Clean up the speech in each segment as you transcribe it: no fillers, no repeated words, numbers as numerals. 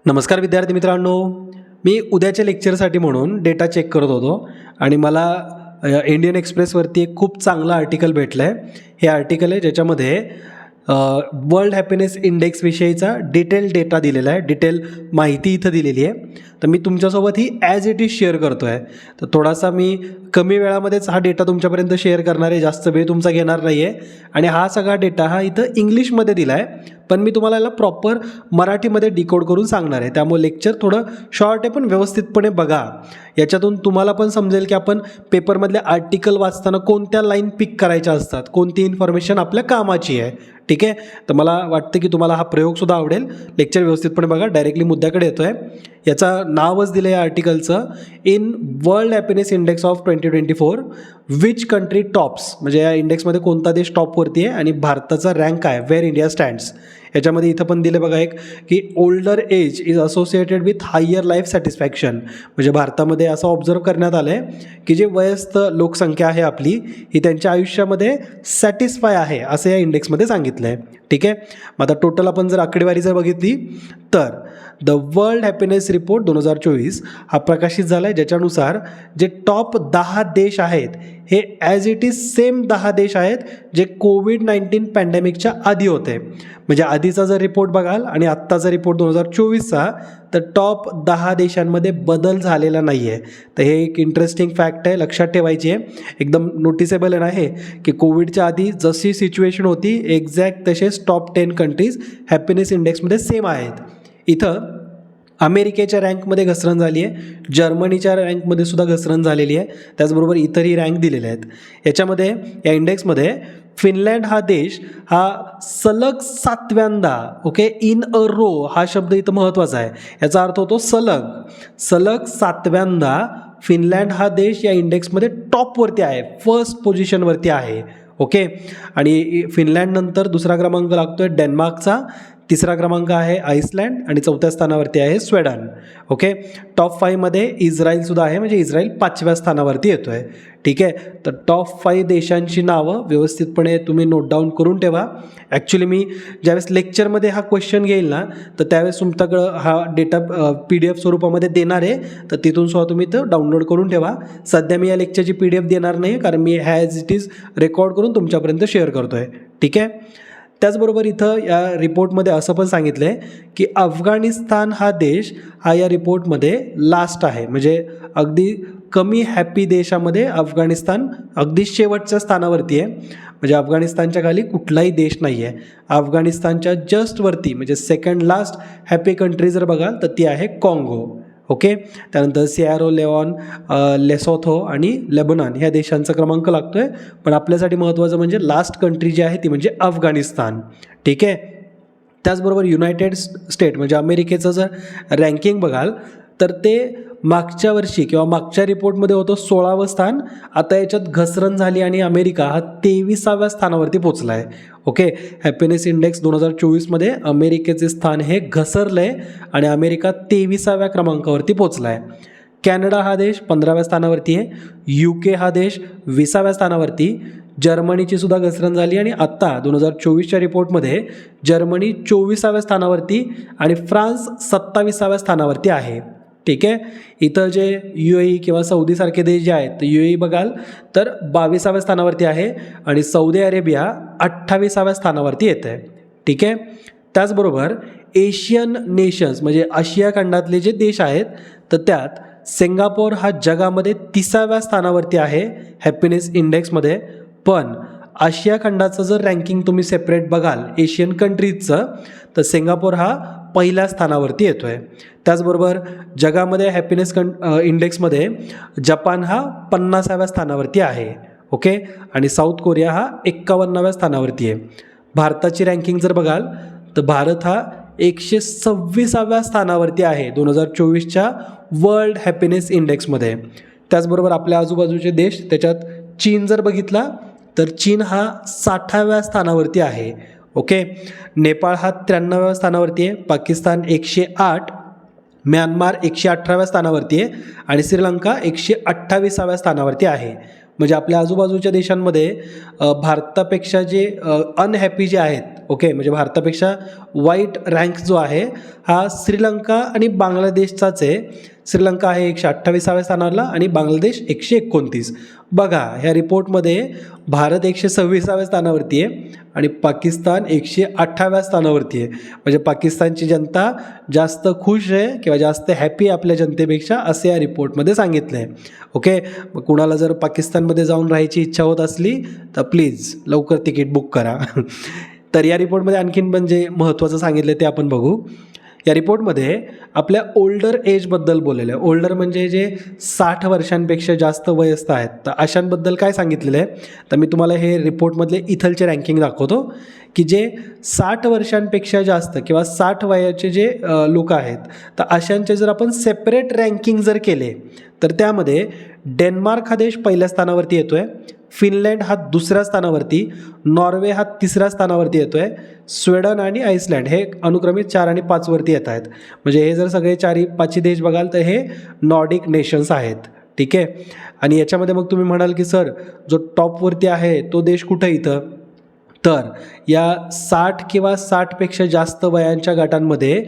नमस्कार विद्यार्थी मित्रांनो, मी उद्याच्या लेक्चरसाठी म्हणून डेटा चेक करत होतो आणि मला इंडियन एक्सप्रेसवरती एक खूप चांगलं आर्टिकल भेटलं आहे. हे आर्टिकल आहे ज्याच्यामध्ये वर्ल्ड हॅपीनेस इंडेक्सविषयीचा डिटेल डेटा दिलेला आहे, डिटेल माहिती इथं दिलेली आहे. तर मी तुमच्यासोबत ही ॲज इट इज शेअर करतो आहे. तर थोडासा मी कमी वेळामध्येच हा डेटा तुमच्यापर्यंत शेअर करणार आहे, जास्त वेळ तुमचा घेणार नाही आहे. आणि हा सगळा डेटा हा इथं इंग्लिशमध्ये दिला आहे, पण मी तुम्हाला याला प्रॉपर मराठीमध्ये डिकोड करून सांगणार आहे. त्यामुळे लेक्चर थोडं शॉर्ट आहे, पण व्यवस्थितपणे बघा. याच्यातून तुम्हाला पण समजेल की आपण पेपरमधले आर्टिकल वाचताना कोणत्या लाईन पिक करायच्या असतात, कोणती इन्फॉर्मेशन आपल्या कामाची आहे. ठीक आहे, तर मला वाटतं की तुम्हाला हा प्रयोगसुद्धा आवडेल. लेक्चर व्यवस्थितपणे बघा. डायरेक्टली मुद्द्याकडे येतो आहे. याचं नावच दिलं आहे आर्टिकलचं, in World Happiness Index of 2024 which country tops, म्हणजे या इंडेक्समध्ये कोणता देश टॉपवरती आहे आणि भारताचा रँक काय, वेअर इंडिया स्टँड्स. याच्यामध्ये इथं पण दिलं बघा एक की older age is associated with higher life satisfaction. म्हणजे भारतामध्ये असं ऑब्झर्व करण्यात आलं आहे की जे वयस्क लोकसंख्या आहे आपली, ही त्यांच्या आयुष्यामध्ये सॅटिस्फाय आहे असं या इंडेक्समध्ये सांगितलं आहे. ठीक आहे, मग आता टोटल आपण जर आकडेवारी जर बघितली तर द वर्ल्ड हॅपीनेस रिपोर्ट 2024 हा प्रकाशित झाला आहे, ज्याच्यानुसार जे टॉप 10 देश आहेत हे ॲज इट इज सेम 10 देश आहेत जे कोविड-19 पॅन्डेमिकच्या आधी होते. म्हणजे आधीचा जर रिपोर्ट बघाल आणि आत्ताचा रिपोर्ट 2024चा, तर टॉप 10 देशांमध्ये बदल झालेला नाही आहे. तर हे एक इंटरेस्टिंग फॅक्ट आहे, लक्षात ठेवायची आहे. एकदम नोटिसेबल आहे की कोविडच्या आधी जशी सिच्युएशन होती एक्झॅक्ट तसेच टॉप 10 कंट्रीज हॅपीनेस इंडेक्समध्ये सेम आहेत. इथं अमेरिकेच्या रँकमध्ये घसरण झाली आहे, जर्मनीच्या रँकमध्ये सुद्धा घसरण झालेली आहे, त्याचबरोबर इतरही रँक दिलेले आहेत. याच्यामध्ये या इंडेक्समध्ये फिनलँड हा देश हा सलग 7व्यांदा, ओके, इन अ रो हा शब्द इथं महत्त्वाचा आहे. याचा अर्थ होतो सलग 7व्यांदा फिनलँड हा देश या इंडेक्समध्ये टॉपवरती आहे, फर्स्ट पोझिशनवरती आहे. ओके, आणि फिनलँडनंतर दुसरा क्रमांक लागतो आहे डेन्मार्कचा, तिसरा क्रमांक आहे आईसलँड आणि चौथ्या स्थानावरती आहे स्वीडन. ओके, टॉप 5मध्ये इस्रायलसुद्धा आहे, म्हणजे इस्रायल 5व्या स्थानावरती येतो आहे. ठीक आहे, तर टॉप 5 देशांची नावं व्यवस्थितपणे तुम्ही नोट डाऊन करून ठेवा. ॲक्च्युली मी ज्यावेळेस लेक्चरमध्ये हा क्वेश्चन घेईल ना, तर त्यावेळेस तुमच्याकडं हा डेटा PDF स्वरूपामध्ये देणार आहे, तर तिथून सुद्धा तुम्ही तो डाउनलोड करून ठेवा. सध्या मी या लेक्चरची PDF देणार नाही, कारण मी ॲज इट इज रेकॉर्ड करून तुमच्यापर्यंत शेअर करतो आहे. ठीक आहे, त्याचबरोबर इथं या रिपोर्टमध्ये असं पण सांगितलं आहे की अफगाणिस्तान हा देश हा या रिपोर्टमध्ये लास्ट आहे. म्हणजे अगदी कमी हॅपी देशामध्ये अफगाणिस्तान अगदी शेवटच्या स्थानावरती आहे. म्हणजे अफगाणिस्तानच्या खाली कुठलाही देश नाही आहे. अफगाणिस्तानच्या जस्टवरती म्हणजे सेकंड लास्ट हॅपी कंट्री जर बघाल तर ती आहे काँगो. ओके, त्यानंतर सिएरा लिओन, लेसोथो आणि लेबनॉन ह्या देशांचा क्रमांक लागतो आहे. पण आपल्यासाठी महत्त्वाचं म्हणजे लास्ट कंट्री जी आहे ती म्हणजे अफगाणिस्तान. ठीक आहे, त्याचबरोबर युनायटेड स्टेट म्हणजे अमेरिकेचं जर रँकिंग बघाल तर ते मागच्या वर्षी किंवा मागच्या रिपोर्टमध्ये होतं 16वं स्थान, आता याच्यात घसरण झाली आणि अमेरिका हा 23व्या स्थानावरती पोचला आहे. ओके, हॅपीनेस इंडेक्स 2024मध्ये अमेरिकेचे स्थान हे घसरलं आहे आणि अमेरिका 23व्या क्रमांकावरती पोचला आहे. कॅनडा हा देश 15व्या स्थानावरती आहे, UK हा देश 20व्या स्थानावरती, जर्मनीची सुद्धा घसरण झाली आणि आत्ता 2024च्या रिपोर्टमध्ये जर्मनी 24व्या स्थानावरती आणि फ्रान्स 27व्या स्थानावरती आहे. ठीक आहे, इथं जे UAE किंवा सौदीसारखे देश जे आहेत, तर UAE बघाल तर 22व्या स्थानावरती आहे आणि सौदी अरेबिया 28व्या स्थानावरती येतं आहे. ठीक आहे, त्याचबरोबर एशियन नेशन्स म्हणजे आशिया खंडातले जे देश आहेत, तर त्यात सिंगापोर हा जगामध्ये 30व्या स्थानावरती आहे हॅपीनेस इंडेक्समध्ये. पण आशिया खंडाचं जर रँकिंग तुम्ही सेपरेट बघाल एशियन कंट्रीजचं, तर सिंगापोर हा पहिल्या स्थानावरती येतो आहे. त्याचबरोबर जगामध्ये हॅपीनेस इंडेक्समध्ये जपान हा 50व्या स्थानावरती आहे. ओके, आणि साऊथ कोरिया हा 51व्या स्थानावरती आहे. भारताची रँकिंग जर बघाल तर भारत हा 126व्या स्थानावरती आहे 2024च्या वर्ल्ड हॅपीनेस इंडेक्समध्ये. त्याचबरोबर आपल्या आजूबाजूचे देश, त्याच्यात चीन जर बघितला तर चीन हा 60व्या स्थानावरती आहे. ओके, नेपाळ हा 93व्या स्थानावरती आहे, पाकिस्तान 108, म्यानमार 118व्या स्थानावरती आहे आणि श्रीलंका 128व्या स्थानावरती आहे. म्हणजे आपल्या आजूबाजूच्या देशांमध्ये भारतापेक्षा जे अनहॅपी जे आहेत, ओके, म्हणजे भारतापेक्षा वाईट रँक जो आहे हा श्रीलंका आणि बांगलादेशचाच आहे. श्रीलंका आहे 128व्या स्थानाला आणि बांगलादेश 129. बघा ह्या रिपोर्टमध्ये भारत 126व्या स्थानावरती आहे आणि पाकिस्तान 108व्या स्थानावरती आहे. म्हणजे पाकिस्तानची जनता जास्त खुश आहे किंवा जास्त हॅपी आपल्या जनतेपेक्षा, असे या रिपोर्टमध्ये सांगितलं आहे. ओके, मग कुणाला जर पाकिस्तानमध्ये जाऊन राहायची इच्छा होत असली तर प्लीज लवकर तिकीट बुक करा. तर या रिपोर्टमध्ये आणखीन पण जे महत्त्वाचं सांगितलं ते आपण बघू. या रिपोर्टमध्ये आपल्या ओल्डर एजबद्दल बोललेलं आहे. ओल्डर म्हणजे जे 60 वर्षांपेक्षा जास्त वयस्क आहेत, तर अशांबद्दल काय सांगितलेलं आहे, तर मी तुम्हाला हे रिपोर्टमधले इथलचे रँकिंग दाखवतो की जे 60 वर्षांपेक्षा जास्त किंवा 60 वयाचे जे लोक आहेत, तर अशांचे जर आपण सेपरेट रँकिंग जर केले तर त्यामध्ये डेन्मार्क हा देश पहिल्या स्थानावरती येतो आहे, फिनलँड हा दुसऱ्या स्थानावरती, नॉर्वे हा तिसऱ्या स्थानावरती येतो आहे, स्वीडन आणि आईसलँड हे अनुक्रमित 4 आणि 5 वरती येत आहेत. म्हणजे हे जर सगळे 4-5 देश बघाल तर हे नॉर्डिक नेशन्स आहेत. ठीक आहे, आणि याच्यामध्ये मग तुम्ही म्हणाल की सर जो टॉपवरती आहे तो देश कुठं इथं, तर या 60 किंवा 60पेक्षा जास्त वयांच्या गटांमध्ये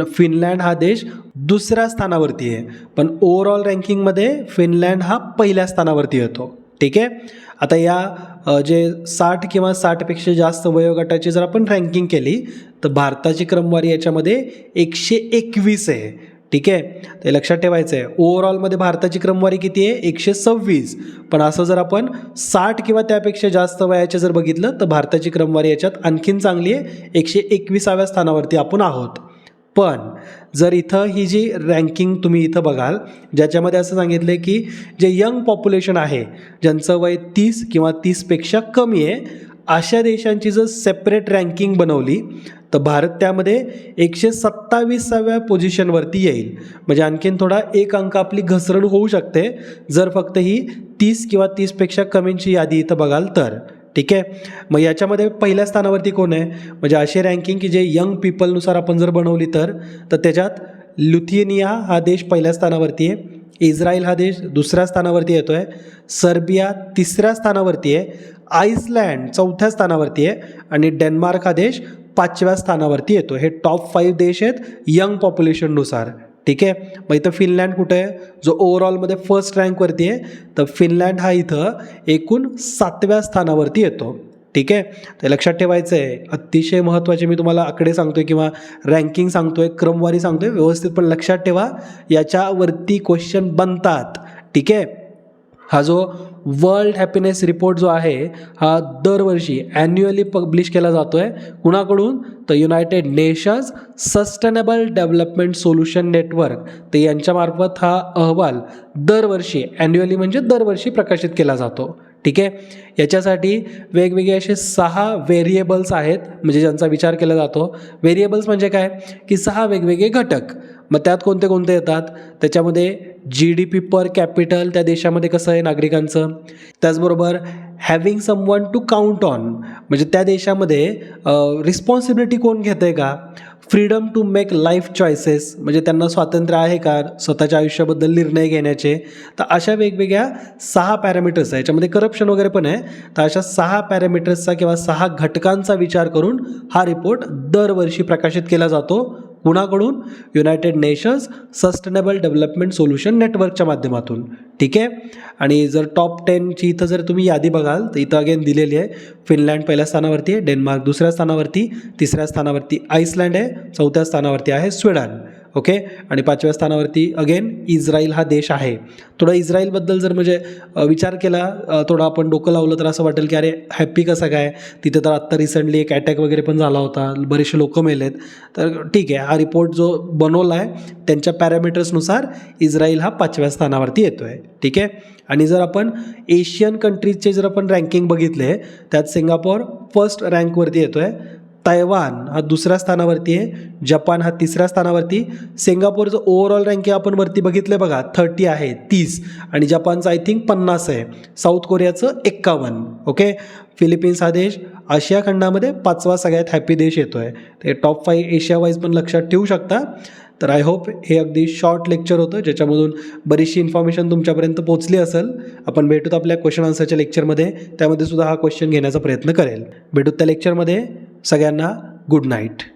फिनलँड हा देश दुसऱ्या स्थानावरती आहे, पण ओव्हरऑल रँकिंगमध्ये फिनलँड हा पहिल्या स्थानावरती येतो. ठीक आहे, आता या जे 60 किंवा 60पेक्षा जास्त वयोगटाची जर आपण रँकिंग केली तर भारताची क्रमवारी याच्यामध्ये 121 आहे. ठीक आहे, ते लक्षात ठेवायचं आहे. ओव्हरऑलमध्ये भारताची क्रमवारी किती आहे, 126. पण असं जर आपण 60 किंवा त्यापेक्षा जास्त वयाचे जर बघितलं तर भारताची क्रमवारी याच्यात आणखीन चांगली आहे, 121व्या स्थानावरती आपण आहोत. पण जर इथं ही जी रँकिंग तुम्ही इथं बघाल ज्याच्यामध्ये असं सांगितलं आहे की जे यंग पॉप्युलेशन आहे, ज्यांचं वय 30 किंवा 30पेक्षा कमी आहे, अशा देशांची जर सेपरेट रँकिंग बनवली तर भारत त्यामध्ये 127व्या पोझिशनवरती येईल. म्हणजे आणखीन थोडा एक अंक आपली घसरण होऊ शकते जर फक्त ही 30 किंवा 30पेक्षा कमींची यादी इथं बघाल तर. ठीक आहे, मग याच्यामध्ये पहिल्या स्थानावरती कोण आहे, म्हणजे असे रँकिंग की जे यंग पीपलनुसार आपण जर बनवली तर त्याच्यात लुथिएनिया हा देश पहिल्या स्थानावरती आहे, इस्रायल हा देश दुसऱ्या स्थानावरती येतो आहे, सर्बिया तिसऱ्या स्थानावरती आहे, आईसलँड चौथ्या स्थानावरती आहे आणि डेन्मार्क हा देश 5व्या स्थानावरती येतो. हे टॉप 5 देश आहेत यंग पॉप्युलेशननुसार. ठीक आहे, मग इथं फिनलँड कुठे आहे, जो ओव्हरऑलमध्ये फर्स्ट रँकवरती आहे, तर फिनलँड हा इथं एकूण 7व्या स्थानावरती येतो. ठीक आहे, ते लक्षात ठेवायचं आहे. अतिशय महत्त्वाचे मी तुम्हाला आकडे सांगतोय किंवा रँकिंग सांगतोय, क्रमवारी सांगतोय, व्यवस्थित पण लक्षात ठेवा, याच्यावरती क्वेश्चन बनतात. ठीक आहे, हा जो वर्ल्ड हॅपीनेस रिपोर्ट जो आहे हा दरवर्षी ॲन्युअली पब्लिश केला जातो आहे. कुणाकडून, तर United nations sustainable development solution network, तर यांच्यामार्फत हा अहवाल दरवर्षी ॲन्युअली म्हणजे दरवर्षी प्रकाशित केला जातो. ठीक आहे, याच्यासाठी वेगवेगळे असे 6 व्हेरिएबल्स आहेत, म्हणजे ज्यांचा विचार केला जातो. व्हेरिएबल्स म्हणजे काय की 6 वेगवेगळे घटक. मग त्यात कोणते कोणते येतात, त्याच्यामध्ये GDP पर कॅपिटल त्या देशामध्ये कसं आहे नागरिकांचं, त्याचबरोबर having someone to count on, म्हणजे त्या देशामध्ये रिस्पॉन्सिबिलिटी कोण घेतं आहे का, freedom to make life choices, म्हणजे त्यांना स्वातंत्र्य आहे का स्वतःच्या आयुष्याबद्दल निर्णय घेण्याचे. तर अशा वेगवेगळ्या 6 पॅरामीटर्स आहे, याच्यामध्ये करप्शन वगैरे पण आहे. तर अशा 6 पॅरामीटर्सचा किंवा 6 घटकांचा विचार करून हा रिपोर्ट दरवर्षी प्रकाशित केला जातो. कुणाकडून, United nations sustainable development solution नेटवर्कच्या माध्यमातून. ठीक आहे, आणि जर टॉप 10ची इथं जर तुम्ही यादी बघाल तर इथं अगेन दिलेली आहे. फिनलँड पहिल्या स्थानावरती आहे, डेन्मार्क दुसऱ्या स्थानावरती, तिसऱ्या स्थानावरती आईसलँड आहे, चौथ्या स्थानावरती आहे स्वीडन. ओके, आणि 5व्या स्थानावरती अगेन इस्रायल हा देश आहे. थोडं इस्रायलबद्दल जर म्हणजे विचार केला, थोडं आपण डोकं लावलं तर असं वाटेल की अरे हॅप्पी कसं काय, तिथे तर आत्ता रिसेंटली एक अटॅक वगैरे पण झाला होता, बरेचसे लोक मेलेत. तर ठीक आहे, हा रिपोर्ट जो बनवला आहे त्यांच्या पॅरामीटर्सनुसार इस्रायल हा 5व्या स्थानावरती येतो आहे. ठीक आहे, आणि जर आपण एशियन कंट्रीजचे जर आपण रँकिंग बघितले त्यात सिंगापोर फर्स्ट रँकवरती येतो आहे, तैवान हा दुसऱ्या स्थानावरती आहे, जपान हा तिसऱ्या स्थानावरती. सिंगापूरचं ओव्हरऑल रँकिंग आपण वरती बघितलं बघा 30 आहे, 30, आणि जपानचं आय थिंक 50 आहे, साऊथ कोरियाचं 51. ओके, फिलिपिन्स हा देश आशिया खंडामध्ये 5वा सगळ्यात हॅपी देश येतो आहे. ते टॉप 5 एशिया वाईज पण लक्षात ठेवू शकता. तर आय होप हे अगदी शॉर्ट लेक्चर होतं ज्याच्यामधून बरीचशी इन्फॉर्मेशन तुमच्यापर्यंत पोहोचली असेल. आपण भेटूत आपल्या क्वेश्चन आन्सरच्या लेक्चरमध्ये, त्यामध्ये सुद्धा हा क्वेश्चन घेण्याचा प्रयत्न करेल. भेटूत त्या लेक्चरमध्ये. सगळ्यांना गुड नाईट.